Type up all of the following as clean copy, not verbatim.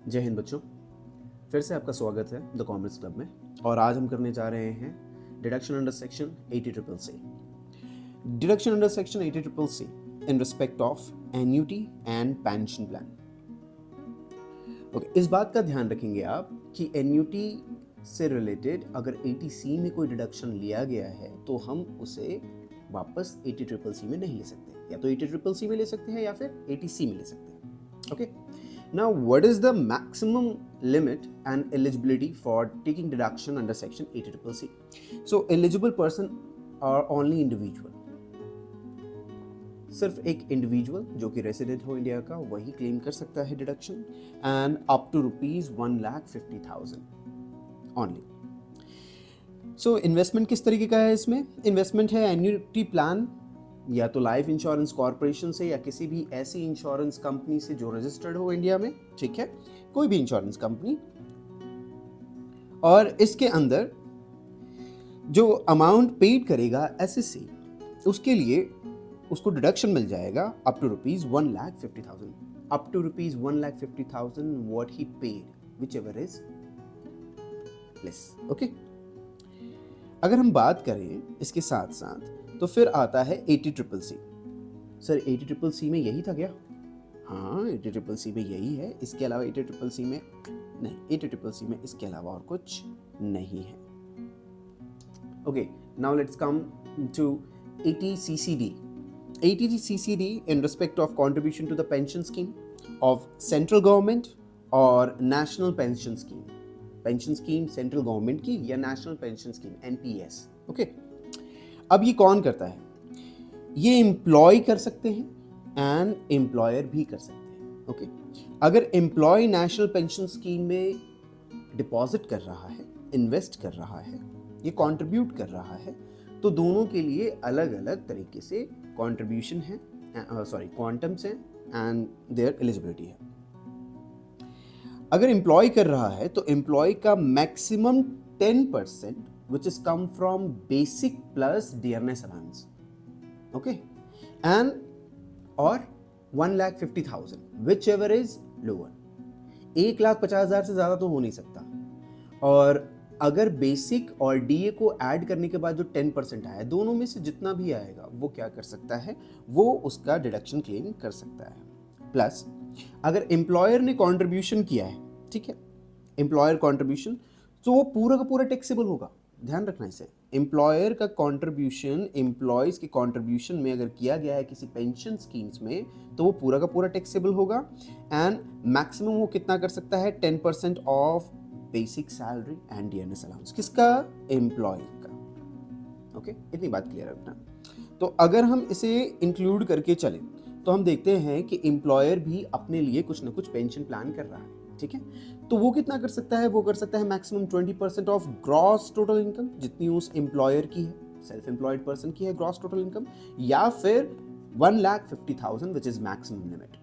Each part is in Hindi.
जय हिंद बच्चों, फिर से आपका स्वागत है द कॉमर्स क्लब में। और आज हम करने जा रहे हैं deduction under section 80CCC। Deduction under section 80CCC in respect of annuity and pension plan. Okay, इस बात का ध्यान रखेंगे आप कि एन्युटी से रिलेटेड अगर 80C में कोई डिडक्शन लिया गया है तो हम उसे वापस 80CCC में नहीं ले सकते, या तो 80CCC में ले सकते हैं या फिर 80C में ले सकते हैं। Okay, now what is the maximum limit and eligibility for taking deduction under section 80CCC? So eligible person are only individual, सिर्फ एक इंडिविजुअल जो कि रेसिडेंट हो इंडिया का वही क्लेम कर सकता है deduction, and up to ₹1,50,000 only. So investment किस तरीके का है इसमें? इन्वेस्टमेंट है एन्युटी प्लान, या तो लाइफ इंश्योरेंस कॉर्पोरेशन से या किसी भी ऐसी इंश्योरेंस कंपनी से जो रजिस्टर्ड हो इंडिया में, ठीक है, कोई भी इंश्योरेंस कंपनी। और इसके अंदर जो अमाउंट पेड करेगा एसएससी, उसके लिए उसको डिडक्शन मिल जाएगा up to ₹1,50,000, up to ₹1,50,000 what he paid whichever is less. Okay, अगर हम बात करें इसके साथ साथ तो फिर आता है 80CCC। सर 80CCC में यही था क्या? हाँ, 80CCC में यही है, इसके अलावा 80CCC में नहीं, 80CCC में इसके अलावा और कुछ नहीं है। Okay, now let's come to 80CCD। 80CCD in respect of contribution to the pension scheme of central government और national pension scheme। Pension scheme central government की या national pension scheme NPS। Okay, अब ये कौन करता है? ये एम्प्लॉय कर सकते हैं एंड एम्प्लॉयर भी कर सकते हैं। ओके, अगर एम्प्लॉय नेशनल पेंशन स्कीम में डिपॉजिट कर रहा है, इन्वेस्ट कर रहा है, ये कंट्रीब्यूट कर रहा है, तो दोनों के लिए अलग अलग तरीके से कंट्रीब्यूशन है, क्वांटम्स हैं एंड देयर एलिजिबिलिटी है। अगर एम्प्लॉय कर रहा है तो एम्प्लॉय का maximum 10% which is come from basic plus dearness allowance, okay, and or 1,50,000 whichever is lower। 1,50,000 से ज़्यादा तो हो नहीं सकता। और अगर बेसिक और डीए को ऐड करने के बाद जो 10% आया, दोनों में से जितना भी आएगा वो क्या कर सकता है, वो उसका डिडक्शन क्लेम कर सकता है। प्लस अगर एम्प्लॉयर ने कंट्रीब्यूशन किया है, ठीक है, एम्प्लॉयर कंट्रीब्यूशन, तो वो पूरा का पूरा टैक्सेबल होगा। ध्यान रखना इसे, एम्प्लॉयर का कंट्रीब्यूशन एम्प्लॉयज के कंट्रीब्यूशन में अगर किया गया है किसी पेंशन स्कीम्स में, तो वो पूरा का पूरा टैक्सेबल होगा। एंड मैक्सिमम वो कितना कर सकता है? 10% of basic salary and dearness allowance. किसका? एम्प्लॉय का। ओके, इतनी बात क्लियर रखना। तो अगर हम इसे इंक्लूड करके चलें तो हम देखते हैं कि एम्प्लॉयर भी अपने लिए कुछ ना कुछ पेंशन प्लान कर रहा है, ठीक है। तो वो कितना कर सकता है? वो कर सकता है maximum 20% of gross total income, जितनी उस एम्प्लॉयर की है, सेल्फ एम्प्लॉयड पर्सन की है ग्रॉस टोटल इनकम, या फिर 1,50,000 विच इज मैक्सिमम लिमिट।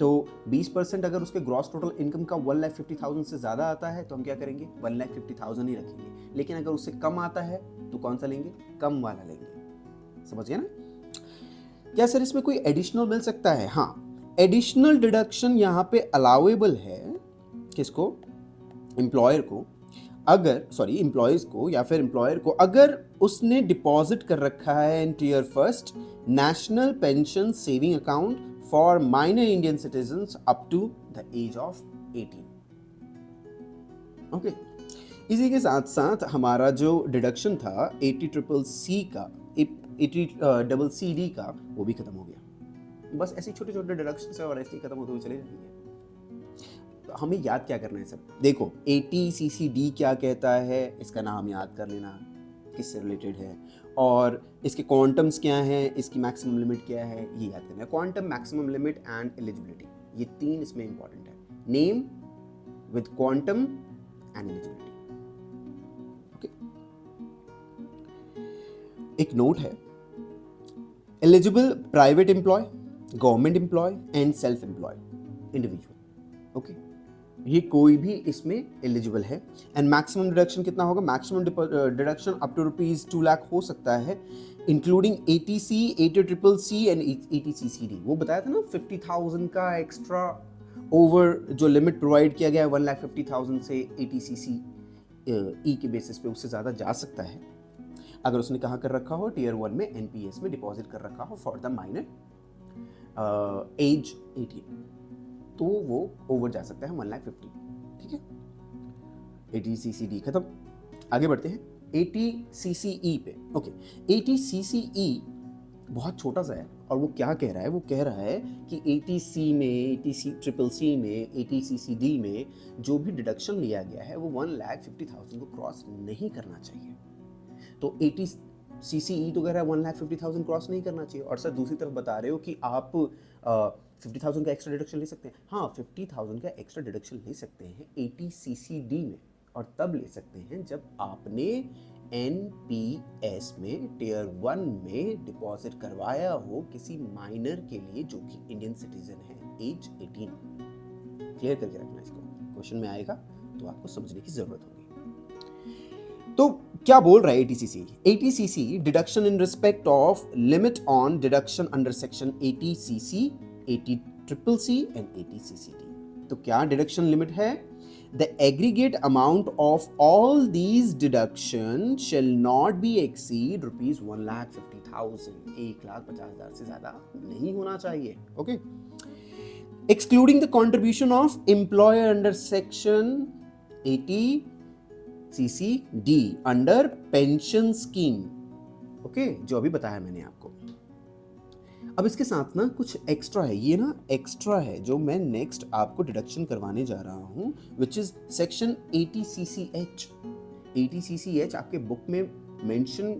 तो 20% अगर उसके ग्रॉस टोटल इनकम का 1,50,000 से ज्यादा आता है तो हम क्या करेंगे? 1,50,000 ही रखेंगे। लेकिन अगर उससे कम आता है तो कौन सा लेंगे? कम वाला लेंगे। समझ गए ना? क्या सर इसमें कोई एडिशनल मिल सकता है? हाँ, एडिशनल डिडक्शन यहाँ पे अलाउेबल है। किसको? एम्प्लॉयर को, अगर एम्प्लॉयज को या फिर एम्प्लॉयर को, अगर उसने डिपॉजिट कर रखा है in tier first national pension saving account for minor Indian citizens up to the age of 18। Okay, इसी के साथ साथ हमारा जो डिडक्शन था 80CCC का, 80CCD का, वो भी खत्म हो गया। बस ऐसे छोटे छोटे डिडक्शन से और ऐसे ही खत्म होते हुए चले जाएंगे। तो हमें याद क्या करना है सब? देखो 80CCD क्या कहता है, इसका नाम याद कर लेना, किससे रिलेटेड है, और इसके क्वांटम्स क्या हैं, इसकी मैक्सिमम लिमिट क्या है, ये याद करना है। Quantum, maximum limit and eligibility, ये तीन इसमें इंपॉर्टेंट है। Name with quantum and eligibility. Okay, एक नोट है, eligible private employee, government employee and self employee individual. Okay, ये कोई भी इसमें एलिजिबल है। एंड मैक्सिमम डिडक्शन कितना होगा? Maximum deduction up to ₹2 lakh हो सकता है, including 80C, 80CCC and 80CCD। वो बताया था ना 50,000 का एक्स्ट्रा ओवर जो लिमिट प्रोवाइड किया गया है 1,50,000 से ATCC ई के बेसिस पे उससे ज़्यादा जा सकता है अगर उसने कहाँ कर रखा हो, टीयर 1 में NPS में डिपॉजिट कर रखा हो फॉर द माइनर एज 18, तो वो ओवर जा सकता है 1,50,000। ठीक है, ATCCD खत्म। आगे बढ़ते हैं ATCCE पे। ओके, ATCCE बहुत छोटा सा है और वो क्या कह रहा है, वो कह रहा है कि ATC में, ATCCC में, ATCCD में जो भी डिडक्शन लिया गया है वो 1,50,000 को क्रॉस नहीं करना चाहिए। तो ATCCE तो कह रहा है 1,50,000 क्रॉस नहीं करना चाहिए, और सर दूसरी तरफ बता रहे हो कि आप 50,000 का एक्स्ट्रा डिडक्शन ले सकते हैं। हाँ, 50,000 का एक्स्ट्रा डिडक्शन ले सकते हैं ATCCD में, और तब ले सकते हैं जब आपने NPS में टीयर 1 में डिपॉजिट करवाया हो किसी माइनर के लिए जो कि इंडियन सिटीजन है, एज 18। क्लियर करके रखना इसको, क्वेश्चन में आएगा तो आपको समझने की जरूरत होगी। तो क्या बोल रहा है ATCC deduction in respect of limit on deduction under section ATCC, ATCCC and ATCCD। तो क्या डिडक्शन लिमिट है? The aggregate amount of all these deductions shall not be exceed rupees 1,50,000। 1,50,000 से ज्यादा नहीं होना चाहिए। Okay, excluding the contribution of employer under section 80CCD under pension scheme। Okay, जो अभी बताया मैंने आपको। अब इसके साथ ना कुछ एक्स्ट्रा है, ये ना एक्स्ट्रा है जो मैं नेक्स्ट आपको डिडक्शन करवाने जा रहा हूं, which is section 80CCH। 80CCH आपके बुक में मेंशन,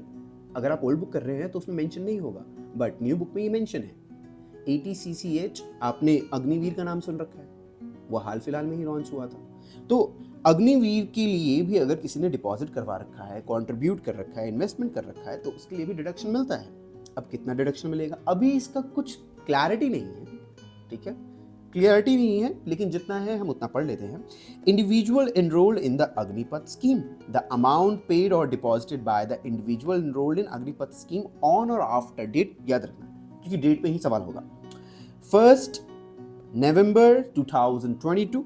अगर आप ओल्ड बुक कर रहे हैं तो उसमें मेंशन नहीं होगा, बट न्यू बुक में ये मेंशन है। 80CCH, आपने अग्निवीर का नाम सुन रखा है, वो हाल फिलहाल में ही लॉन्च हुआ था। तो अग्निवीर के लिए भी अगर किसी ने डिपॉजिट करवा रखा है, कंट्रीब्यूट कर रखा है, इन्वेस्टमेंट कर रखा है, तो उसके लिए भी डिडक्शन मिलता है। अब कितना डिडक्शन मिलेगा अभी इसका कुछ क्लैरिटी नहीं है। ठीक है, क्लियरिटी नहीं है, लेकिन जितना है हम उतना पढ़ लेते हैं। Individual enrolled in the Agnipath scheme, the amount paid और deposited by the individual enrolled in Agnipath scheme on और आफ्टर डेट, याद रखना क्योंकि डेट पे ही सवाल होगा, 1 November 2022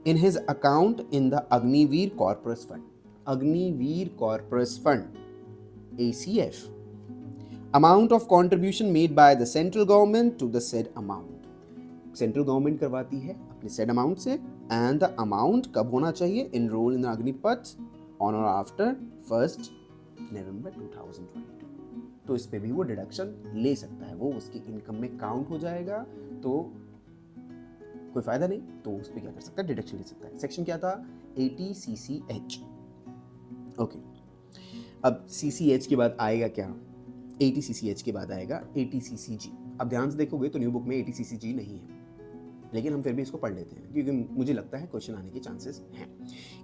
in his account in the Agniveer Corpus Fund, Agniveer Corpus Fund, ACF, amount of contribution made by the central government to the said amount, central government करवाती है अपने सेड अमाउंट से, एंड द अमाउंट कब होना चाहिए, इनरोल इन अग्निपथ ऑन और आफ्टर 1 November 2022। तो इस पे भी वो डिडक्शन ले सकता है, वो उसकी इनकम में काउंट हो जाएगा, तो कोई फायदा नहीं, तो उस पे क्या कर सकता है, डिडक्शन ले सकता है। सेक्शन क्या था, ATCCH। ओके, अब CCH के बाद आएगा क्या, ATCCH के बाद आएगा ATCCG। अब ध्यान से देखोगे तो न्यू बुक में ATCCG नहीं है, लेकिन हम फिर भी इसको पढ़ लेते हैं क्योंकि मुझे लगता है क्वेश्चन आने के चांसेस हैं।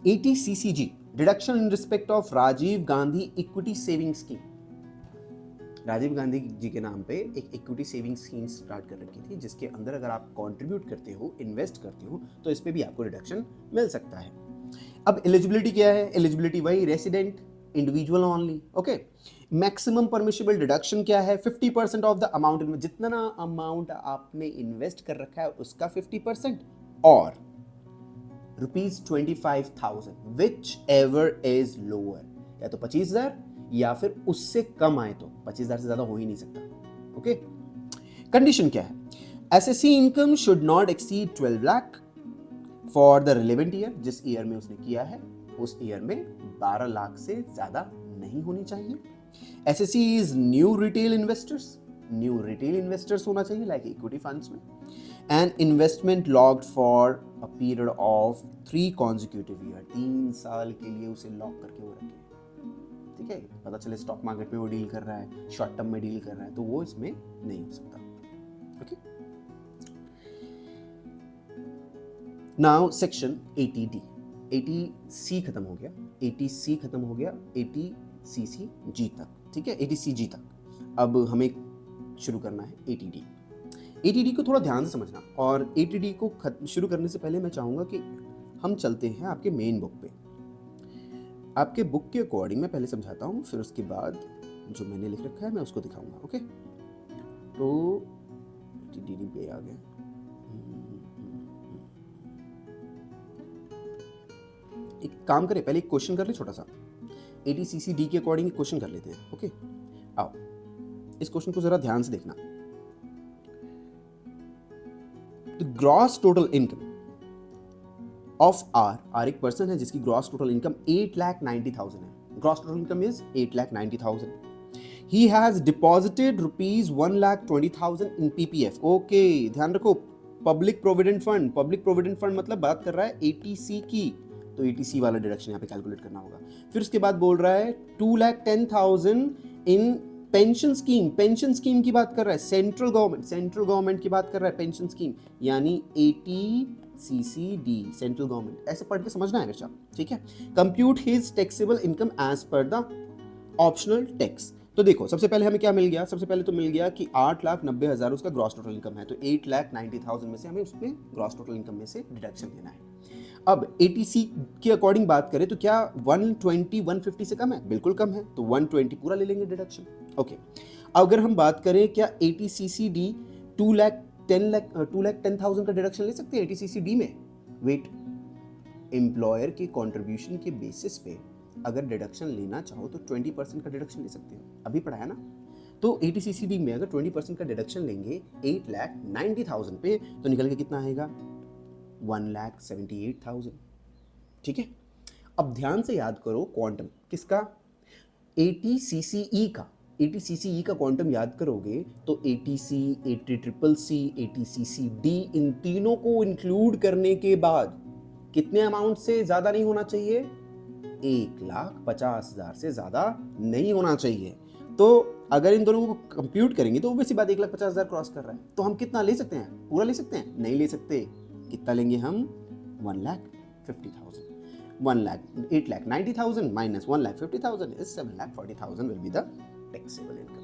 ATCCG, deduction in respect of Rajiv Gandhi equity saving scheme. Rajiv Gandhi ji के नाम पे एक इक्विटी सेविंग स्कीम स्टार्ट कर रखी थी, जिसके अंदर अगर आप कंट्रीब्यूट करते हो, इन्वेस्ट करते हो, तो इस पे भी आपको डिडक्शन मिल सकता है। अब एलिजिबिलिटी क्या है, एलिजिबिलिटी वही resident, individual only. Okay, maximum permissible deduction क्या है, 50% ऑफ द अमाउंट, जितना अमाउंट आपने इन्वेस्ट कर रखा है उसका 50%, और ₹25,000 विच एवर इज लोअर, या तो 25,000 या फिर उससे कम आए, तो 25,000 से ज्यादा हो ही नहीं सकता। ओके, कंडीशन क्या है, SSC income should not exceed 12 lakh for the relevant year, जिस ईयर में उसने किया है उस ईयर में 12 लाख से ज्यादा नहीं होनी चाहिए। SSC is new retail investors, new retail investors होना चाहिए लाइक इक्विटी फंड्स में, and investment locked for a period of 3 consecutive year, 3 साल के लिए उसे लॉक करके वो रखे। ठीक है, पता चले स्टॉक मार्केट में वो डील कर रहा है, शॉर्ट टर्म में डील कर रहा है, तो वो इसमें नहीं हो सकता। Okay, now section 80D, 80C खत्म हो गया, 80C खत्म हो गया, 80CCG तक। ठीक है, 80CG तक अब हमें शुरू करना है 80D। 80D को थोड़ा ध्यान से समझना, और 80D को शुरू करने से पहले मैं चाहूँगा कि हम चलते हैं आपके मेन बुक पे। आपके बुक के अकॉर्डिंग मैं पहले समझाता हूँ, फिर उसके बाद जो मैंने लिख रखा है मैं उसको दिखाऊंगा। ओके, तो 80D पे आ गया, एक काम करें, पहले एक क्वेश्चन कर ले छोटा सा, ATCCD के अकॉर्डिंग क्वेश्चन कर लेते हैं। ओके, आओ इस क्वेश्चन को जरा ध्यान से देखना। The gross total income of a एक पर्सन है जिसकी ग्रॉस टोटल इनकम 8,90,000 है। Gross total income is 8,90,000। He has deposited rupees 1,20,000 in PPF। Okay, ध्यान रखो, public provident fund. Public provident fund मतलब बात कर रहा है ATC की, तो ATC वाला डिडक्शन यहाँ पे कैलकुलेट करना होगा। फिर उसके बाद बोल रहा है 2,10,000 इन पेंशन स्कीम। पेंशन स्कीम की बात कर रहा है, सेंट्रल गवर्नमेंट की बात कर रहा है, पेंशन स्कीम यानी ATCCD, सेंट्रल गवर्नमेंट। ऐसे पढ़ के समझना है बच्चा, ठीक है। Compute his taxable income as per the optional tax. तो देखो, सबसे पहले हमें क्या मिल गया? सबसे पहले तो मिल गया कि 8,90,000 उसका ग्रॉस टोटल इनकम है, तो 8,90,000 में से हमें उसमें ग्रॉस टोटल इनकम में से डिडक्शन लेना है। अब ATC के अकॉर्डिंग बात करें तो क्या 120 150 से कम है? बिल्कुल कम है, तो 120 पूरा ले लेंगे डिडक्शन। ओके, अगर हम बात करें क्या ATCCD 2,10,000 का डिडक्शन ले सकते हैं ATCCD में? वेट, एम्प्लॉयर के कंट्रीब्यूशन के बेसिस पे अगर डिडक्शन लेना चाहो तो 20% का डिडक्शन ले सकते हो, अभी पढ़ा है ना। तो ATCCD में अगर 20% का डिडक्शन लेंगे 8,90,000 पे, तो निकल के कितना आएगा? 1,78,000। ठीक है, अब ध्यान से याद करो क्वांटम किसका? ATCCE का। ATCCE का क्वांटम याद करोगे तो ATC, ATCCC, ATCCD इन तीनों को इंक्लूड करने के बाद कितने अमाउंट से ज्यादा नहीं होना चाहिए? 1,50,000 से ज्यादा नहीं होना चाहिए। तो अगर इन दोनों को कंप्यूट करेंगे तो वैसी बात 1,50,000 क्रॉस कर रहा है, तो हम कितना ले सकते हैं? पूरा ले सकते हैं? नहीं ले सकते। कितना लेंगे हम? 1,50,000। 8,90,000 minus 1,50,000 is 7,40,000 will be the taxable income.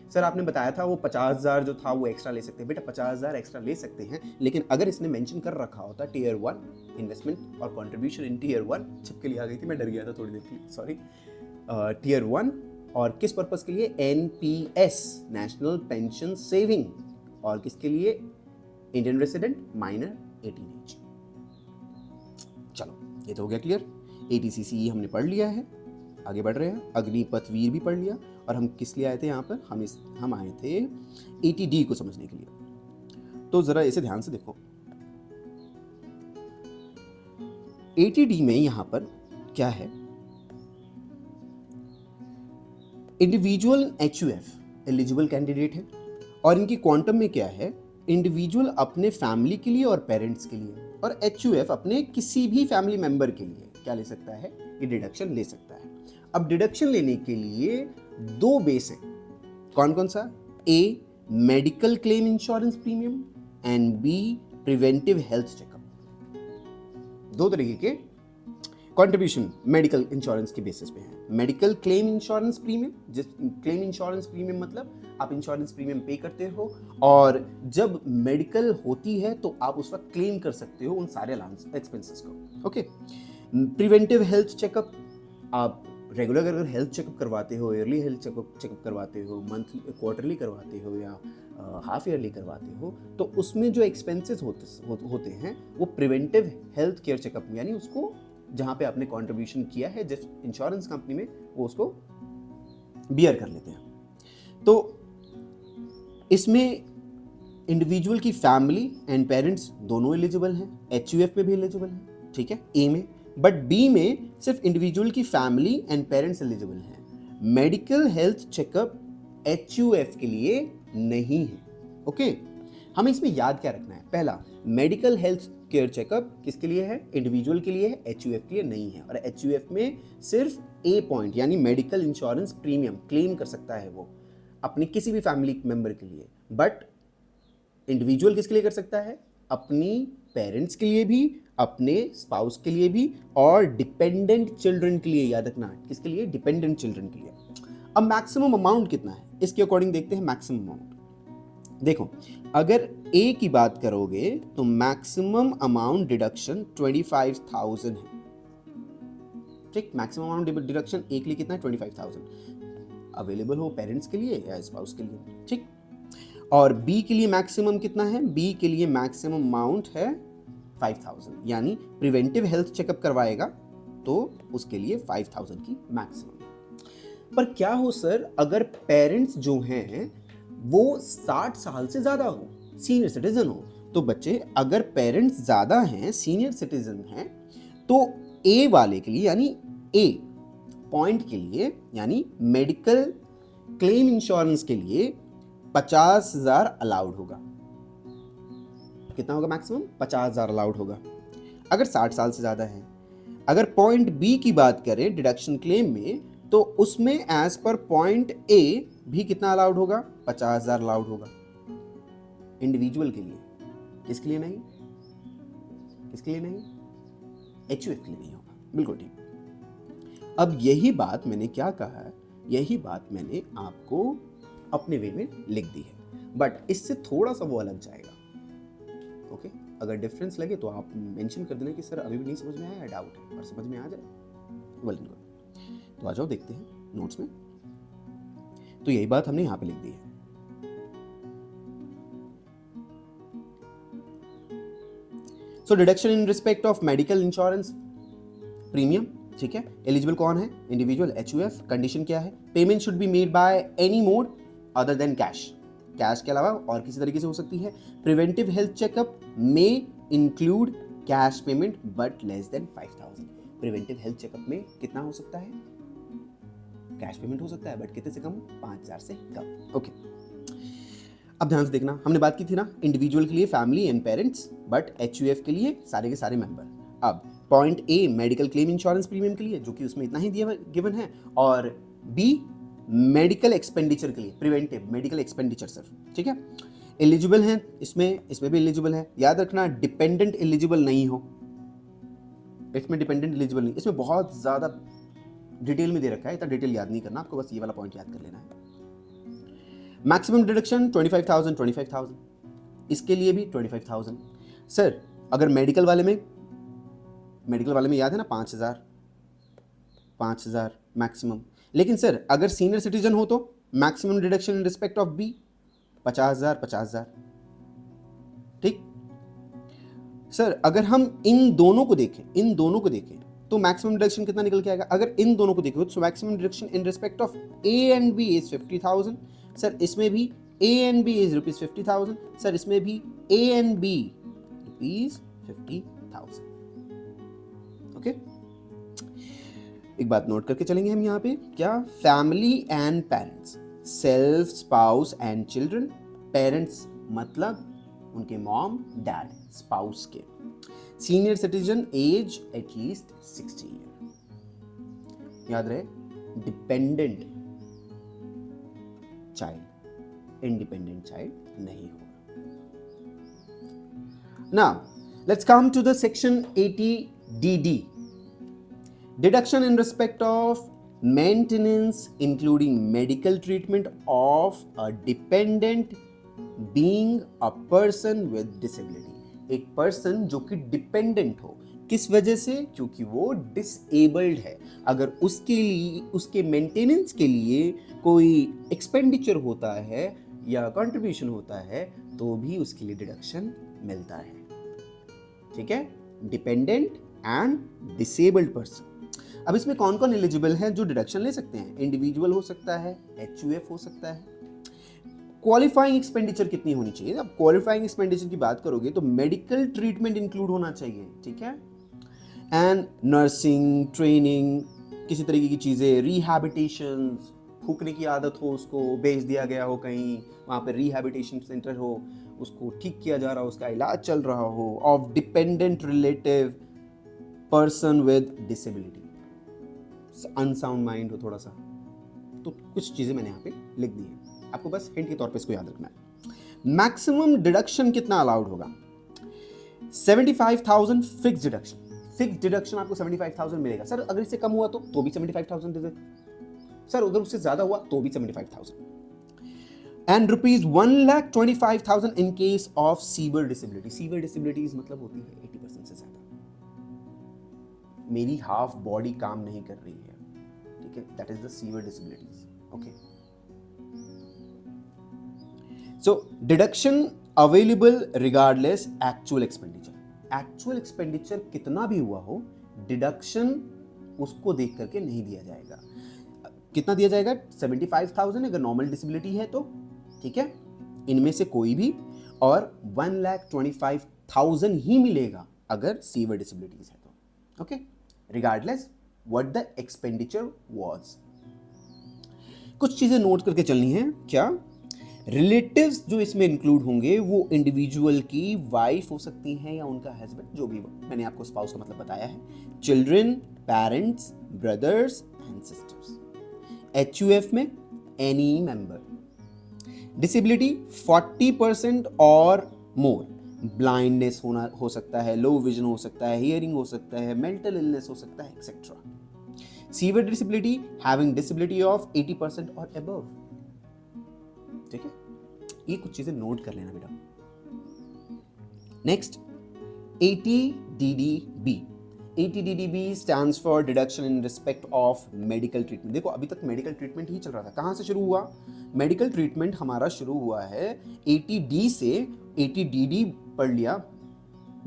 Sir आपने बताया था वो 50,000 जो था वो एक्स्ट्रा ले सकते हैं। बेटा 50,000 एक्स्ट्रा ले सकते हैं, लेकिन अगर इसने मेंशन कर रखा होता टियर 1 इन्वेस्टमेंट और कंट्रीब्यूशन इन टियर 1, छिप के लिए आ गई थी, मैं डर गया था थोड़ी देर के लिए, सॉरी। टियर 1 और किस पर्पस के लिए? NPS, नेशनल पेंशन सेविंग, और किसके लिए? Indian resident minor 18 age. चलो ये तो हो गया क्लियर। ATCCE हमने पढ़ लिया है, आगे बढ़ रहे हैं। अग्निपथ वीर भी पढ़ लिया, और हम किस लिए आए थे यहाँ पर? हम आए थे ATD को समझने के लिए। तो जरा इसे ध्यान से देखो, ATD में यहां पर क्या है? इंडिविजुअल HUF एलिजिबल कैंडिडेट है, और इनकी क्वांटम में क्या है? इंडिविजुअल अपने फैमिली के लिए और पेरेंट्स के लिए, और HUF अपने किसी भी फैमिली मेंबर के लिए क्या ले सकता है? ये डिडक्शन ले सकता है। अब डिडक्शन लेने के लिए दो बेस हैं, कौन कौन सा? A, medical claim insurance premium, and B, preventive health checkup. दो तरीके के कंट्रीब्यूशन मेडिकल इंश्योरेंस के बेसिस पे है। मेडिकल क्लेम इंश्योरेंस प्रीमियम, जिस क्लेम इंश्योरेंस प्रीमियम मतलब आप इंश्योरेंस प्रीमियम पे करते हो, और जब मेडिकल होती है तो आप उस वक्त क्लेम कर सकते हो उन सारे एक्सपेंसेस को। ओके, प्रिवेंटिव हेल्थ चेकअप, आप रेगुलर अगर हेल्थ चेकअप करवाते हो, ईयरली हेल्थ चेकअप करवाते हो, मंथली क्वार्टरली करवाते हो, या हाफ ईयरली करवाते हो, तो उसमें जो एक्सपेंसेस होते हैं वो प्रिवेंटिव हेल्थ केयर चेकअप, यानी उसको जहाँ पे आपने कंट्रीब्यूशन किया है जिस इंश्योरेंस कंपनी में, वो उसको बियर कर लेते हैं। तो इसमें इंडिविजुअल की फैमिली एंड पेरेंट्स दोनों एलिजिबल हैं, HUF में भी एलिजिबल हैं, ठीक है, A में। बट B में सिर्फ इंडिविजुअल की फैमिली एंड पेरेंट्स एलिजिबल हैं। मेडिकल हेल्थ चेकअप HUF के लिए नहीं है। ओके, हमें इसमें याद क्या रखना है? पहला, मेडिकल हेल्थ केयर चेकअप किसके लिए है? इंडिविजुअल के लिए है, HUF के लिए नहीं है। और HUF में सिर्फ A पॉइंट यानी मेडिकल इंश्योरेंस प्रीमियम क्लेम कर सकता है वो अपनी किसी भी फैमिली मेंबर के लिए, बट इंडिविजुअल किसके लिए कर सकता है? अपनी पेरेंट्स के लिए भी, अपने स्पाउस के लिए भी, और डिपेंडेंट चिल्ड्रन के लिए। याद रखना, किसके लिए? डिपेंडेंट चिल्ड्रन के लिए। अब मैक्सिमम अमाउंट कितना है इसके अकॉर्डिंग देखते हैं। मैक्सिमम अमाउंट देखो, अगर A की बात करोगे तो मैक्सिमम अमाउंट डिडक्शन 25,000 है। ठीक, मैक्सिमम अमाउंट डिडक्शन A के लिए कितना है? 25,000 अवेलेबल हो पेरेंट्स के लिए या स्पाउस के लिए। ठीक, और B के लिए मैक्सिमम कितना है? B के लिए मैक्सिमम अमाउंट है 5,000, यानी प्रिवेंटिव हेल्थ चेकअप करवाएगा तो उसके लिए 5,000 की मैक्सिमम। पर क्या हो सर अगर पेरेंट्स जो हैं वो 60 साल से ज्यादा हो, सीनियर सिटीजन हो? तो बच्चे अगर पेरेंट्स ज्यादा हैं, सीनियर सिटीजन हैं, तो ए वाले के लिए यानी ए पॉइंट के लिए यानी मेडिकल क्लेम इंश्योरेंस के लिए 50,000 अलाउड होगा। कितना होगा मैक्सिमम? 50,000 अलाउड होगा अगर 60 साल से ज्यादा है। अगर पॉइंट बी की बात करें डिडक्शन क्लेम में, तो उसमें एज पर पॉइंट ए भी कितना अलाउड होगा? 50,000 अलाउड होगा इंडिविजुअल के लिए। किसके लिए नहीं? किसके लिए नहीं? एचयूएफ के लिए नहीं होगा। बिल्कुल ठीक। अब यही बात मैंने क्या कहा है, यही बात मैंने आपको अपने वे में लिख दी है, बट इससे थोड़ा सा वो अलग जाएगा। ओके, अगर डिफरेंस लगे तो आप मेंशन कर देना कि सर अभी भी नहीं समझ में आया, डाउट है, और समझ में आ जाए वेल एंड गुड। तो आ जाओ देखते हैं नोट्स में। तो यही बात हमने यहां पे लिख दी है। So deduction in respect of medical insurance premium, ठीक है। एलिजिबल कौन है? Individual, HUF. कंडीशन क्या है? Payment should be made by any mode other than cash. Cash के अलावा और किसी तरीके से हो सकती है। प्रिवेंटिव हेल्थ चेकअप में include cash payment but less than 5,000। Preventive health checkup में कितना हो सकता है? कैश पेमेंट हो सकता है, बट कितने से कम? 5,000 से कम। ओके, अब ध्यान से देखना, हमने बात की थी ना इंडिविजुअल के लिए family and parents, but HUF के लिए सारे के सारे मेंबर। अब point A medical claim insurance premium के लिए, जो कि उसमें इतना ही दिया गिवन है, और बी मेडिकल एक्सपेंडिचर के लिए, प्रिवेंटिव मेडिकल एक्सपेंडिचर सर, ठीक है। एलिजिबल है इसमें भी एलिजिबल है। याद रखना डिपेंडेंट एलिजिबल नहीं हो, इसमें डिपेंडेंट एलिजिबल नहीं। इसमें बहुत ज्यादा डिटेल में दे रखा है, इतना डिटेल याद नहीं करना आपको, बस ये वाला पॉइंट याद कर लेना है। मैक्सिमम डिडक्शन 25,000, इसके लिए भी 25,000। सर अगर मेडिकल वाले में याद है ना 5,000 मैक्सिमम। लेकिन सर अगर सीनियर सिटीजन हो तो maximum deduction in respect of B 50,000। ठीक सर, अगर हम इन दोनों को देखें तो मैक्सिमम डिडक्शन कितना निकल के आएगा? अगर इन दोनों को देखो तो maximum deduction in respect of A and B is 50,000। Sir इसमें भी A and B is ₹50,000। Sir इसमें भी ए एंड बी ₹50,000। ओके, एक बात नोट करके चलेंगे हम यहाँ पे, क्या? Family and parents, self, spouse and children. Parents मतलब उनके मॉम डैड, स्पाउस के। Senior citizen age at least 60 year. याद रहे डिपेंडेंट चाइल्ड, इंडिपेंडेंट चाइल्ड नहीं होगा। Now let's come to the section 80DD, deduction in respect of maintenance including medical treatment of a dependent being a person with disability। एक पर्सन जो कि डिपेंडेंट हो, किस वजह से? क्योंकि वो डिसेबल्ड है। अगर उसके लिए, उसके मेंटेनेंस के लिए कोई एक्सपेंडिचर होता है या कंट्रीब्यूशन होता है तो भी उसके लिए डिडक्शन मिलता है। ठीक है, डिपेंडेंट एंड डिसेबल्ड पर्सन। अब इसमें कौन कौन एलिजिबल है जो डिडक्शन ले सकते हैं? इंडिविजुअल हो सकता है, एचयूएफ हो सकता है। क्वालिफाइंग एक्सपेंडिचर कितनी होनी चाहिए? अब क्वालिफाइंग एक्सपेंडिचर की बात करोगे तो मेडिकल ट्रीटमेंट इंक्लूड होना चाहिए, ठीक है, एंड नर्सिंग, ट्रेनिंग, किसी तरीके की चीजें, रिहैबिटेशन, फूकने की आदत हो, उसको भेज दिया गया हो कहीं, वहां पर रिहैबिटेशन सेंटर हो, उसको ठीक किया जा रहा हो, उसका इलाज चल रहा हो, of dependent relative person with disability, unsound mind हो थोड़ा सा, तो कुछ चीजें मैंने यहाँ पे लिख दी है, आपको बस हिंट के तौर पे इसको याद रखना है। मैक्सिमम डिडक्शन कितना अलाउड होगा? 75,000 फिक्स डिडक्शन। फिक्स डिडक्शन आपको 75,000 मिलेगा। सर अगर इससे कम हुआ तो भी 75,000 दे दे। सर अगर उससे ज्यादा हुआ तो भी 75,000। And ₹1,25,000 in case of severe disability. Severe disabilities मतलब होती है 80% से ज्यादा, मेरी हाफ बॉडी काम नहीं कर रही है, ठीक है, that is the severe disabilities. Okay, so deduction available regardless actual expenditure. Actual expenditure कितना भी हुआ हो, डिडक्शन उसको देख करके नहीं दिया जाएगा। कितना दिया जाएगा? 75,000 अगर नॉर्मल डिसेबिलिटी है तो, ठीक है, इनमें से कोई भी, और 1,25,000 ही मिलेगा अगर सीवियर डिसेबिलिटीज है तो, okay, regardless what the expenditure was. कुछ चीजें नोट करके चलनी है। क्या? रिलेटिव्स जो इसमें इंक्लूड होंगे वो इंडिविजुअल की वाइफ हो सकती हैं या उनका हस्बैंड, जो भी हो, मैंने आपको स्पाउस का मतलब बताया है। Children, parents, brothers and sisters. HUF में एनी मेंबर। डिसेबिलिटी 40% और मोर, ब्लाइंडनेस होना हो सकता है, लो विजन हो सकता है, हियरिंग हो सकता है, मेंटल इलनेस हो सकता है, etcetera. Severe disability having disability of 80% और अबव, ठीक है, ये कुछ चीजें नोट कर लेना बेटा। Next, ATDDB। ATDDB stands for deduction in respect of medical treatment। देखो अभी तक मेडिकल ट्रीटमेंट ही चल रहा था। कहाँ से शुरू हुआ? मेडिकल ट्रीटमेंट हमारा शुरू हुआ है 80D से। 80DD पढ़ लिया।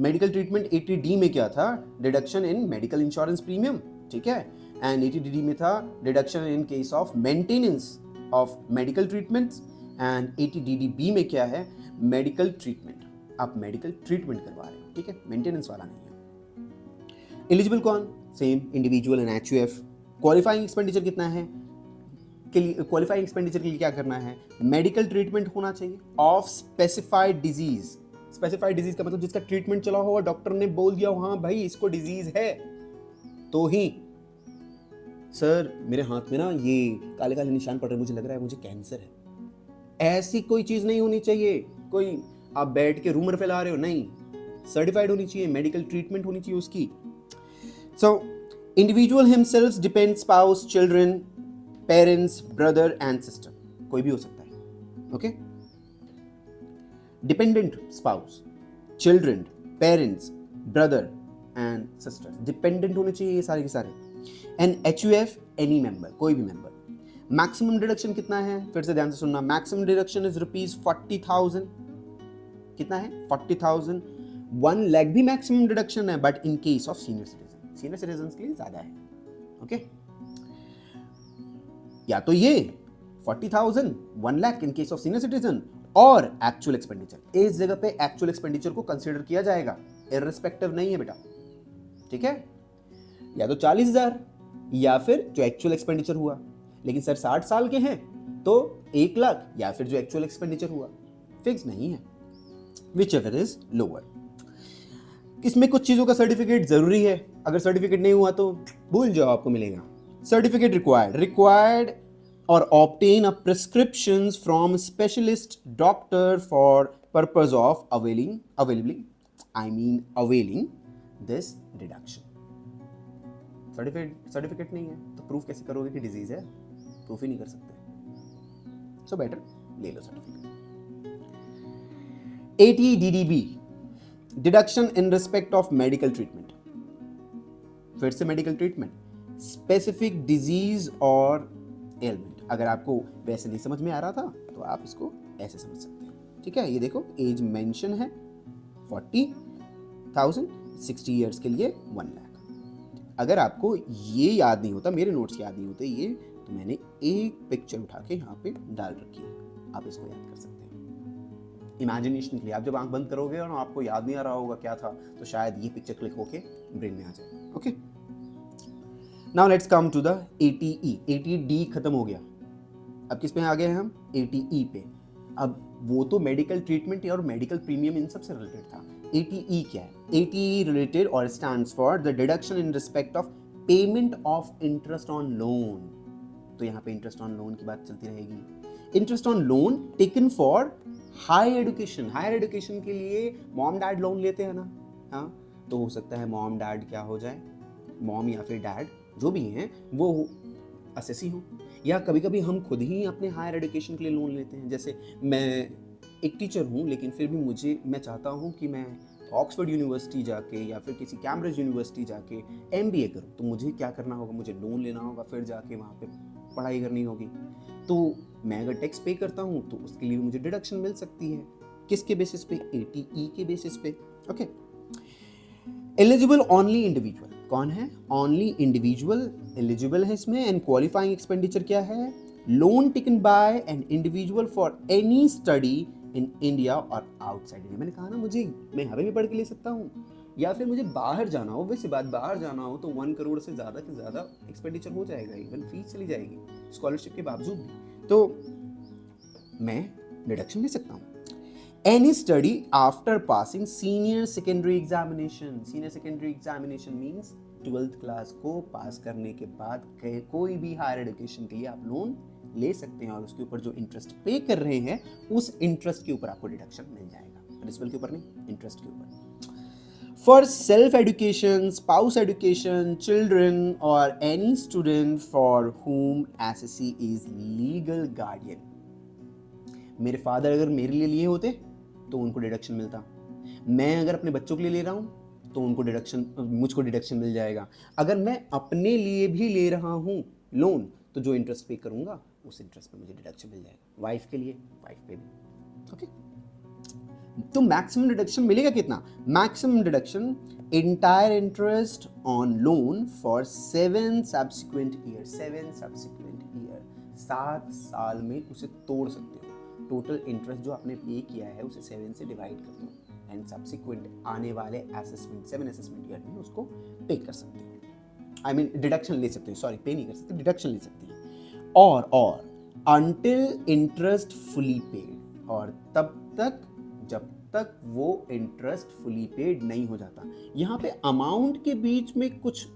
मेडिकल ट्रीटमेंट 80D में क्या था? डिडक्शन इन मेडिकल इंश्योरेंस प्रीमियम, ठीक है, एंड 80DD में था deduction in case of maintenance of medical treatments, and 80DDB में क्या है? Medical treatment. आप मेडिकल ट्रीटमेंट करवा रहे हो, ठीक है, मेंटेनेंस वाला नहीं है। एलिजिबल कौन? Same, individual and HUF। Qualifying expenditure कितना है? क्वालिफाइंग एक्सपेंडिचर के लिए क्या करना है? मेडिकल ट्रीटमेंट होना चाहिए of specified disease. Specified disease का मतलब जिसका ट्रीटमेंट चला हो और डॉक्टर ने बोल दिया हाँ भाई इसको डिजीज है, तो ही। सर मेरे हाथ में ना ये काले काले निशान पड़ रहे, मुझे लग रहा है मुझे कैंसर है, ऐसी कोई चीज नहीं होनी चाहिए। कोई आप बैठ के रूमर फैला रहे हो, नहीं, सर्टिफाइड होनी चाहिए, मेडिकल ट्रीटमेंट होनी चाहिए उसकी। So, individual himself, dependent spouse, children, parents, brother and sister, कोई भी हो सकता है, okay? Dependent spouse, children, parents, brother and sister, dependent होने चाहिए ये सारे के सारे। And HUF, any member, कोई भी member। Maximum deduction कितना है? फिर से ध्यान से सुनना। Maximum deduction is ₹40,000। कितना है? 40,000। 1 लाख भी maximum deduction है, but in case of senior citizen, senior citizens के लिए ज्यादा है, ओके। या तो ये 40,000, 1 lakh in case of senior citizen, और एक्चुअल एक्सपेंडिचर। इस जगह पे एक्चुअल एक्सपेंडिचर को कंसीडर किया जाएगा, इररिस्पेक्टिव नहीं है बेटा, ठीक है। या तो 40,000 या फिर जो एक्चुअल एक्सपेंडिचर हुआ। लेकिन सर 60 साल के हैं तो 1 लाख, या फिर जो एक्चुअल एक्सपेंडिचर हुआ, फिक्स नहीं है, विच एवर इज लोअर। इसमें कुछ चीजों का सर्टिफिकेट जरूरी है, अगर सर्टिफिकेट नहीं हुआ तो भूल जाओ, आपको मिलेगा। सर्टिफिकेट रिक्वायर्ड और obtain a prescriptions from specialist doctor for purpose of availing this deduction. Certificate नहीं है तो प्रूफ कैसे करोगे कि डिजीज है? प्रूफ ही नहीं कर सकते, सो बेटर ले लो certificate. ATDDB, deduction in respect of medical treatment. फिर से मेडिकल ट्रीटमेंट, स्पेसिफिक डिजीज और एलिमेंट। अगर आपको वैसे नहीं समझ में आ रहा था तो आप इसको ऐसे समझ सकते हैं, ठीक है। ये देखो एज मेंशन है 40,000, 60 ईयर्स के लिए 1 लाख। अगर आपको ये याद नहीं होता, मेरे नोट्स याद नहीं होते ये, तो मैंने एक पिक्चर उठा के यहाँ पे डाल रखी है, आप इसको याद कर सकते हैं इमेजिनेशन के लिए। आप जब आंख बंद करोगे और आपको याद नहीं आ रहा होगा क्या था, तो शायद ये पिक्चर क्लिक होके ब्रेन में आ जाए, okay. Now let's come to the ATE। ATD खत्म हो गया, अब किस पे आ गए हम? ATE पे। अब वो तो मेडिकल ट्रीटमेंट और मेडिकल प्रीमियम इन सब से रिलेटेड था। ATE क्या है? ATE रिलेटेड और stands for the deduction in respect of payment of interest on loan. तो यहाँ पे इंटरेस्ट ऑन लोन की बात चलती रहेगी। Interest on loan taken for higher education. Higher education के लिए मॉम डैड लोन लेते हैं ना, हाँ, तो हो सकता है मॉम डैड क्या हो जाए, मॉम या फिर डैड जो भी हैं वो असेसी हो, या कभी कभी हम खुद ही अपने हायर एजुकेशन के लिए लोन लेते हैं। जैसे मैं एक टीचर हूँ, लेकिन फिर भी मैं चाहता हूँ कि मैं ऑक्सफोर्ड यूनिवर्सिटी जाके या फिर किसी कैम्ब्रिज यूनिवर्सिटी जाके MBA करूँ, तो मुझे क्या करना होगा? मुझे लोन लेना होगा, फिर जाके वहाँ पे पढ़ाई करनी होगी। तो मैं अगर टैक्स पे करता हूँ तो उसके लिए मुझे डिडक्शन मिल सकती है। किसके बेसिस पे? ATE के बेसिस पे, ओके। एलिजिबल ओनली इंडिविजुअल, कौन है? ओनली इंडिविजुअल एलिजिबल है इसमें। एंड क्वालिफाइंग एक्सपेंडिचर क्या है? Loan taken by an individual for any study in India और आउटसाइड इंडिया। मैंने कहा ना, मैं यहाँ पे भी पढ़ के ले सकता हूँ, या फिर मुझे बाहर जाना हो, वैसे बात बाहर जाना हो तो 1 करोड़ से ज़्यादा एक्सपेंडिचर हो जाएगा, इवन फीस चली जाएगी स्कॉलरशिप के बावजूद भी, तो मैं डिडक्शन ले सकता हूँ। Any study after passing senior secondary examination. Senior secondary examination means 12th class को पास करने के बाद कोई भी हायर एजुकेशन के लिए आप लोन ले सकते हैं, और उसके ऊपर जो इंटरेस्ट पे कर रहे हैं उस इंटरेस्ट के ऊपर आपको डिडक्शन मिल जाएगा, प्रिंसिपल के ऊपर नहीं, इंटरेस्ट के ऊपर। For self education, spouse education, children और any student for whom SSC is legal guardian. मेरे फादर अगर मेरे लिए लिए होते तो उनको डिडक्शन मिलता, मैं अगर अपने बच्चों के लिए ले रहा हूँ तो मुझको डिडक्शन मिल जाएगा। अगर मैं अपने लिए भी ले रहा हूँ लोन तो जो इंटरेस्ट पे करूँगा उस इंटरेस्ट पे मुझे डिडक्शन मिल जाएगा। वाइफ के लिए वाइफ पे भी, ओके। तो मैक्सिमम डिडक्शन मिलेगा कितना? Maximum deduction entire interest on loan for 7 subsequent year. 7 subsequent year, 7 साल में उसे तोड़ सकते हो। टोटल इंटरेस्ट जो आपने पे किया है उसे 7 से डिवाइड कर दो एंड सब्सिक्वेंट आने वाले असेसमेंट 7 असेसमेंट ईयर में उसको पे कर सकते हो। आई मीन डिडक्शन ले सकते हो, सॉरी पे नहीं कर सकते, डिडक्शन ले सकते हैं। और अंटिल इंटरेस्ट फुली पेड, और तब तक जब तक वो इंटरेस्ट फुली पेड नहीं हो जाता। यहाँ पे अमाउंट के बीच में कुछ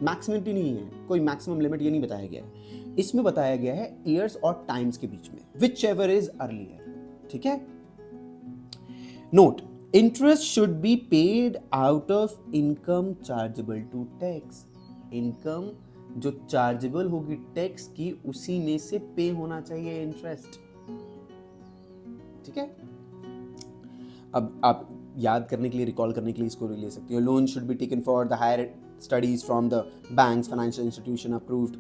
मैक्सिमिटी नहीं है, कोई मैक्सिमम लिमिट ये नहीं बताया गया है। इसमें बताया गया है ईयर्स और टाइम्स के बीच में, विच एवर इज अर्लियर, ठीक है। Note, interest should be paid out of income chargeable to tax. Income जो चार्जेबल होगी टैक्स की, उसी में से पे होना चाहिए इंटरेस्ट, ठीक है। अब आप याद करने के लिए, रिकॉल करने के लिए इसको ले सकते हो। Loan should be taken for the higher studies from the banks, financial institution approved,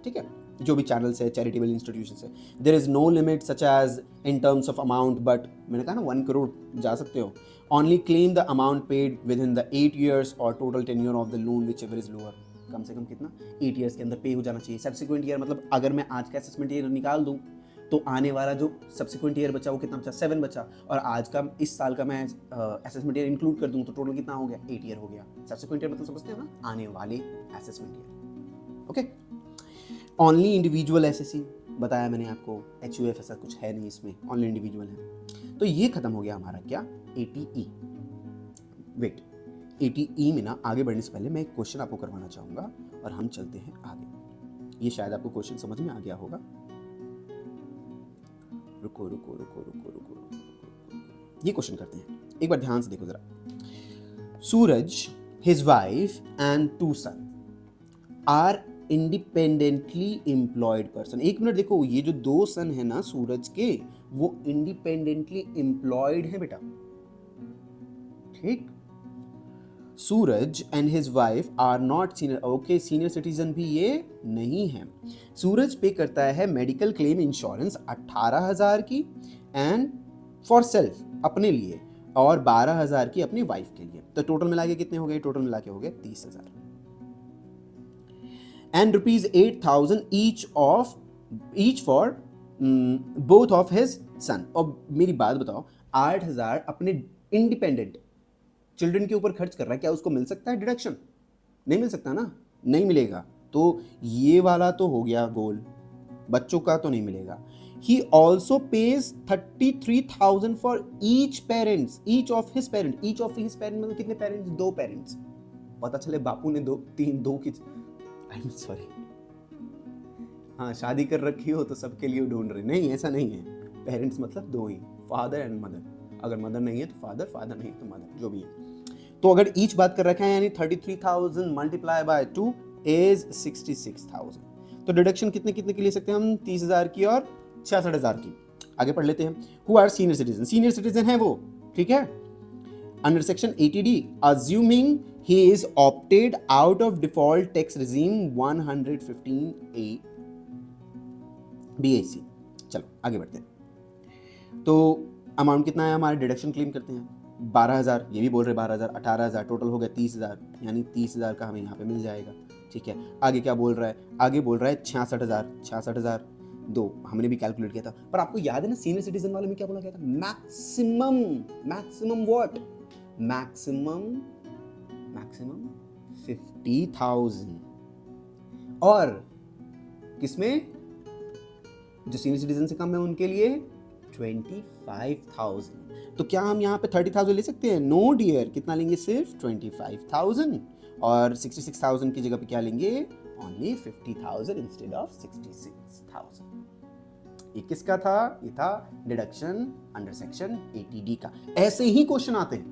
ठीक है, जो भी चैनल्स है, चैरिटेबल इंस्टीट्यूशन है। There is no limit such as in terms of amount, but मैंने कहा ना 1 करोड़ जा सकते हो। Only claim the amount paid within the 8 years और total tenure of the loan whichever is lower. कम से कम कितना? 8 years के अंदर पे हो जाना चाहिए। सब्सिक्वेंट ईयर मतलब अगर मैं आज का असेसमेंट ईयर निकाल दूँ तो आने वाला जो सब्सिक्वेंट ईयर बचा वो कितना बचा? 7 बचा, और आज का इस साल का मैं असेसमेंट ईयर इंक्लूड कर दूँ तो टोटल कितना हो गया? 8 year हो गया। सब्सिक्वेंट ईयर मतलब समझते हो ना, आने वाले assessment year, okay. Only individual SSC बताया मैंने आपको, HUF ऐसा कुछ है नहीं इसमें, ओनली इंडिविजुअल है। तो ये खत्म हो गया हमारा क्या? ATE। वेट, ATE में ना आगे बढ़ने से पहले मैं एक क्वेश्चन आपको करवाना चाहूंगा और हम चलते हैं आगे। ये शायद आपको क्वेश्चन समझ में आ गया होगा। रुको रुको रुको रुको रुको रुको, ये क्वेश्चन करते हैं, एक बार ध्यान से देखो जरा। Suraj, his wife and 2 sons are independently employed person. एक मिनट देखो, ये जो 2 सन है ना सूरज के, वो इंडिपेंडेंटली एम्प्लॉयड है बेटा, ठीक। Suraj and his wife are not senior, okay, senior citizen भी ये नहीं है। सूरज पे करता है मेडिकल क्लेम इंश्योरेंस 18,000 की एंड फॉर सेल्फ, अपने लिए, और 12,000 की अपनी वाइफ के लिए। तो टोटल मिला के कितने हो गए? टोटल मिला के हो गए 30,000 and ₹8,000 each for both of his son. और मेरी बात बताओ, 8,000 अपने इंडिपेंडेंट चिल्ड्रन के ऊपर खर्च कर रहा है, क्या उसको मिल सकता है डिडक्शन? नहीं मिल सकता ना, नहीं मिलेगा। तो ये वाला तो हो गया गोल, बच्चों का तो नहीं मिलेगा। He also pays 33,000 for each parents, each of his parents मतलब कितने पेरेंट्स? 2 पेरेंट्स। पता चले बापू ने 2 की, सॉरी, हाँ, शादी कर रखी हो तो सबके लिए ढूंढ रहे, नहीं ऐसा नहीं है। पेरेंट्स मतलब 2 ही, फादर एंड मदर। अगर मदर नहीं है तो फादर नहीं है तो मदर, जो भी है। तो अगर ईच बात कर रखा है, यानी 33,000 मल्टीप्लाई बाय 2 इज 66,000। तो डिडक्शन कितने कितने की ले सकते हैं हम? 30,000 की और 66,000 की। आगे पढ़ लेते हैं। Who are senior citizen? Senior citizen है वो, ठीक है। Under section 80D, assuming he is opted out of default tax regime 115A BAC। चलो आगे बढ़ते हैं। तो अमाउंट कितना है हमारा? डिडक्शन क्लेम करते हैं। 12,000, ये भी बोल रहे 12,000, 18,000, टोटल हो गया 30,000, यानी 30,000 का हमें यहाँ पे मिल जाएगा। ठीक है, आगे क्या बोल रहा है, आगे बोल रहा है 66,000, 66,000 दो हमने भी कैलकुलेट किया था, पर आपको याद है ना सीनियर सिटीजन वाले में क्या बोला गया था, maximum, maximum what, maximum, maximum 50,000, और किसमें, जो सीनियर सिटीजन से कम है उनके लिए 25,000। तो क्या हम यहाँ पे 30,000 ले सकते हैं? नो डियर, कितना लेंगे, सिर्फ 25,000, और 66,000 की जगह पे क्या लेंगे, ओनली 50,000 इंस्टेड ऑफ 66,000। ये किसका था, ये था डिडक्शन अंडर सेक्शन 80D का। ऐसे ही क्वेश्चन आते हैं,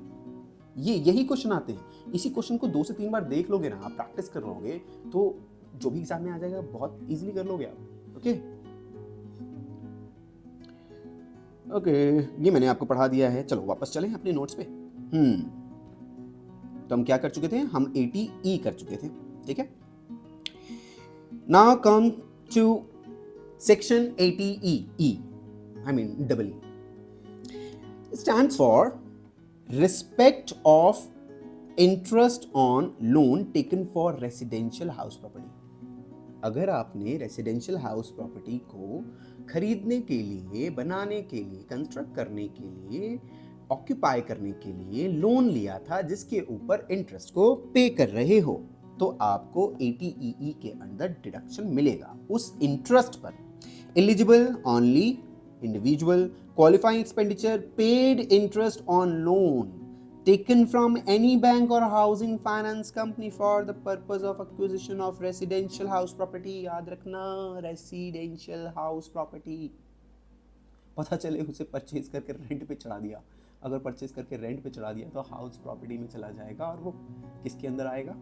यही क्वेश्चन आते हैं। इसी क्वेश्चन को 2 से 3 बार देख लोगे ना, आप प्रैक्टिस कर लोगे तो जो भी एग्जाम में आ जाएगा बहुत इजीली कर लोगे आप। ओके ओके, ये मैंने आपको पढ़ा दिया है। चलो वापस चलें अपने नोट्स पे। तो हम क्या कर चुके थे, हम 80E कर चुके थे, ठीक है। Now come to section 80E, I mean double E. It stands for respect of interest on loan taken for residential house property. अगर आपने रेसिडेंशियल हाउस प्रॉपर्टी को खरीदने के लिए, बनाने के लिए, कंस्ट्रक्ट करने के लिए, ऑक्यूपाई करने के लिए लोन लिया था जिसके ऊपर इंटरेस्ट को पे कर रहे हो, तो आपको 80EE के अंदर डिडक्शन मिलेगा उस इंटरेस्ट पर। Eligible only individual qualifying expenditure paid interest on loan taken from any bank or housing finance company for the purpose of acquisition of residential house property। याद रखना, residential house property, पता चले उसे परचेज करके रेंट पे चढ़ा दिया, अगर परचेज करके रेंट पे चढ़ा दिया तो हाउस प्रॉपर्टी में चला जाएगा, और वो किसके अंदर आएगा,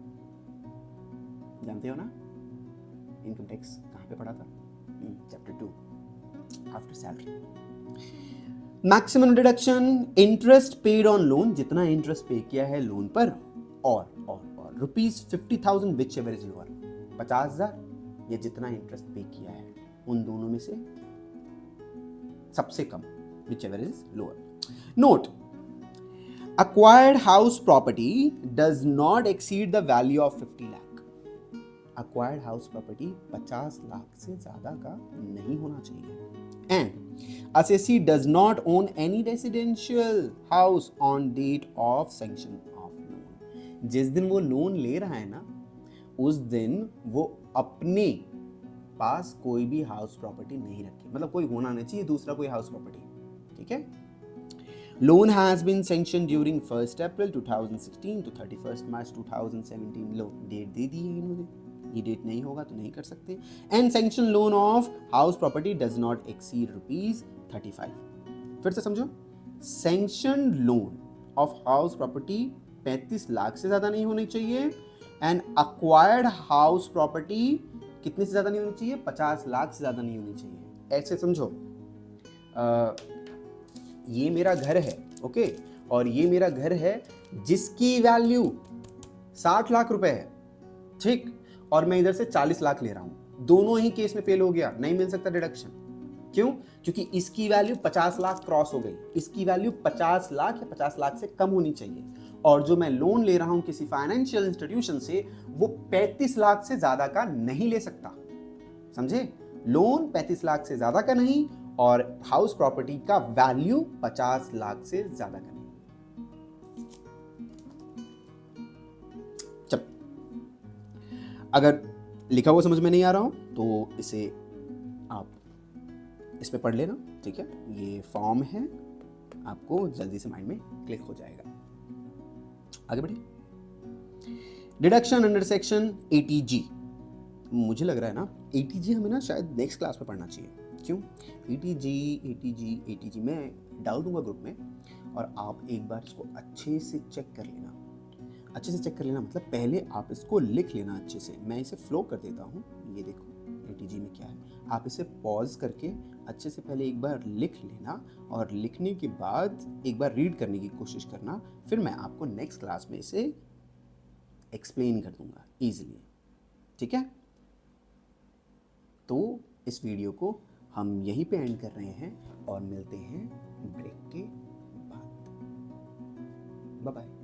जानते हो ना, इनकम टैक्स कहाँ पे पढ़ा था, chapter 2 after salary. Maximum deduction interest paid on loan, जितना इंटरेस्ट पे किया है लोन पर, और ₹50,000 विच एवर इज लोअर, 50,000 या जितना इंटरेस्ट पे किया है उन दोनों में से सबसे कम, whichever is lower. Note, acquired house property does not exceed the value of 50 lakh। acquired house property 50 lakh से ज्यादा का नहीं होना चाहिए। And assessee does not own any residential house on date of sanction of loan। जिस दिन वो लोन ले रहा है ना, उस दिन वो अपने पास कोई भी हाउस प्रॉपर्टी नहीं रखे, मतलब कोई होना नहीं चाहिए दूसरा कोई हाउस प्रॉपर्टी, ठीक है। Loan has been sanction during 1 April 2016 to 31 March 2017। लो डेट दे दी है इन्होंने, ये डेट नहीं होगा तो नहीं कर सकते। And sanction loan of house property does not exceed ₹35। फिर से समझो, sanction loan of house property 35 lakh से ज्यादा नहीं होनी चाहिए, एंड अक्वायर्ड हाउस प्रॉपर्टी कितने से ज्यादा नहीं होनी चाहिए, 50 लाख से ज्यादा नहीं होनी चाहिए। ऐसे समझो, ये मेरा घर है, ओके, और ये मेरा घर है जिसकी वैल्यू 60 लाख रुपए है, ठीक, और मैं इधर से 40 लाख ले रहा हूं, दोनों ही केस में फेल हो गया, नहीं मिल सकता डिडक्शन। क्यों? क्योंकि इसकी वैल्यू 50 लाख क्रॉस हो गई, इसकी वैल्यू 50 लाख या 50 लाख से कम होनी चाहिए, और जो मैं लोन ले रहा हूं किसी फाइनेंशियल इंस्टीट्यूशन से, वो 35 लाख से ज्यादा का नहीं ले सकता, समझे? लोन 35 लाख से ज्यादा का नहीं, और हाउस प्रॉपर्टी का वैल्यू 50 लाख से ज्यादा का नहीं। चल, अगर लिखा हुआ समझ में नहीं आ रहा हो तो इसे आप इस पे पढ़ लेना, ठीक है। ये फॉर्म है, आपको जल्दी से माइंड में क्लिक हो जाएगा। आगे बढ़े। डिडक्शन अंडर सेक्शन 80G, मुझे लग रहा है ना 80G हमें ना शायद नेक्स्ट क्लास में पढ़ना चाहिए। क्यों? 80G मैं डाल दूंगा ग्रुप में, और आप एक बार इसको अच्छे से चेक कर लेना। अच्छे से चेक कर लेना मतलब पहले आप इसको लिख लेना अच्छे से। मैं इसे फ्लो कर देता हूँ, ये देखो 80G में क्या है। आप इसे पॉज करके अच्छे से पहले एक बार लिख लेना, और लिखने के बाद एक बार रीड करने की कोशिश करना, फिर मैं आपको नेक्स्ट क्लास में इसे एक्सप्लेन कर दूंगा ईजिली, ठीक है। तो इस वीडियो को हम यहीं पे एंड कर रहे हैं, और मिलते हैं ब्रेक के बाद। Bye bye.